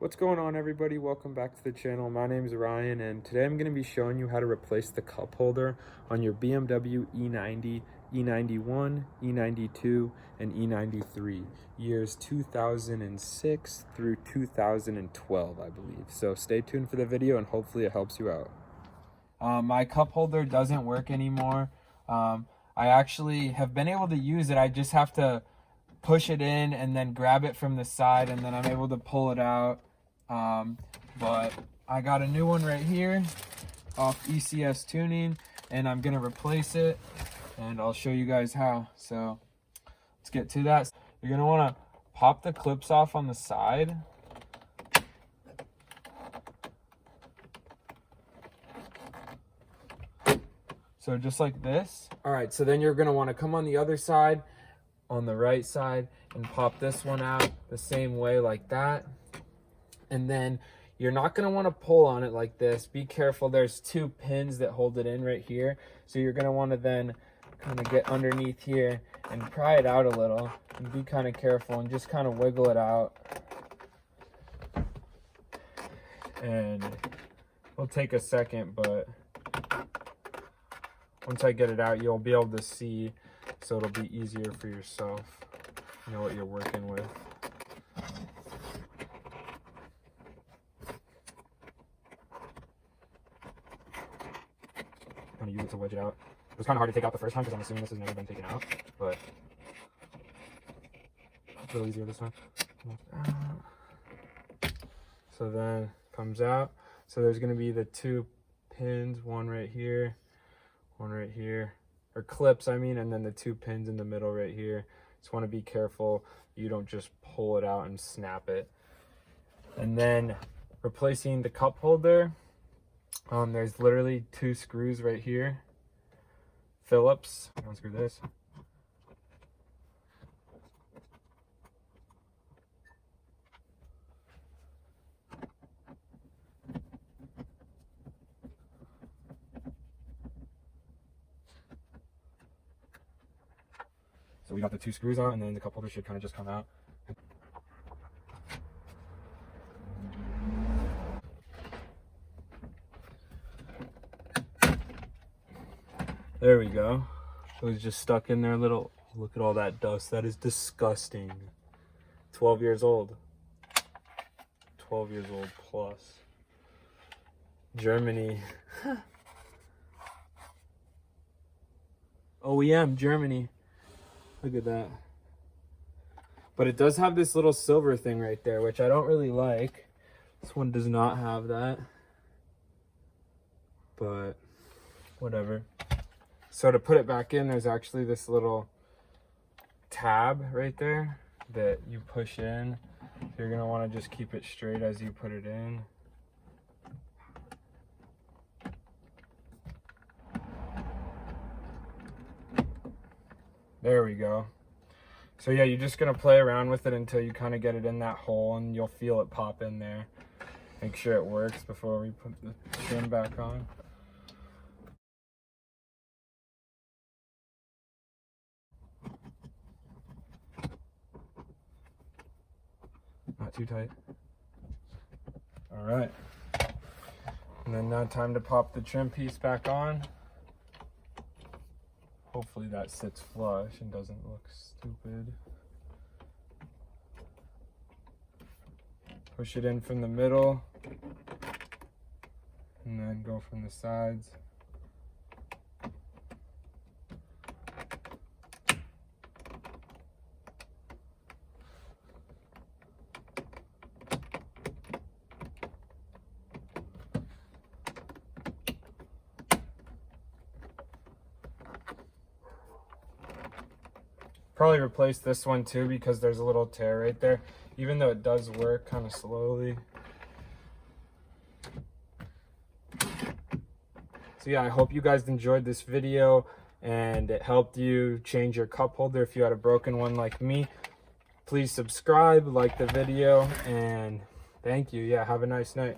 What's going on, everybody? Welcome back to the channel. My name is Ryan, and today I'm going to be showing you how to replace the cup holder on your BMW E90, E91, E92, and E93, years 2006 through 2012, I believe. So stay tuned for the video, and hopefully it helps you out. My cup holder doesn't work anymore. I actually have been able to use it. I just have to push it in and then grab it from the side, and then I'm able to pull it out. But I got a new one right here off ECS Tuning, and I'm gonna replace it, and I'll show you guys how. So let's get to that. You're gonna want to pop the clips off on the side. So just like this. All right, so then you're gonna want to come on the other side, on the right side, and pop this one out the same way, like that. And then you're not going to want to pull on it like this. Be careful. There's two pins that hold it in right here. So you're going to want to then kind of get underneath here and pry it out a little. And be kind of careful and just kind of wiggle it out. And it'll take a second, but once I get it out, you'll be able to see. So it'll be easier for yourself. You know what you're working with. Kind of use it to wedge it out. It was kind of hard to take out the first time because I'm assuming this has never been taken out, but it's a little easier this time. So then it comes out. So there's going to be the two pins, one right here, or clips, I mean, and then the two pins in the middle right here. Just want to be careful you don't just pull it out and snap it. And then replacing the cup holder. There's literally two screws right here. Phillips. Unscrew this. So we got the two screws on, and then the cup holder should kind of just come out. There we go. It was just stuck in there a little. Look at all that dust. That is disgusting. 12 years old. 12 years old plus. Germany. OEM, Germany. Look at that. But it does have this little silver thing right there, which I don't really like. This one does not have that. But whatever. So to put it back in, there's actually this little tab right there that you push in. So you're going to want to just keep it straight as you put it in. There we go. So yeah, you're just going to play around with it until you kind of get it in that hole, and you'll feel it pop in there. Make sure it works before we put the trim back on. Not too tight. All right. And then now time to pop the trim piece back on. Hopefully that sits flush and doesn't look stupid. Push it in from the middle and then go from the sides. Probably replace this one too because there's a little tear right there, even though it does work kind of slowly. So yeah, I hope you guys enjoyed this video and it helped you change your cup holder if you had a broken one like me. Please subscribe, like the video, and thank you. Yeah, have a nice night.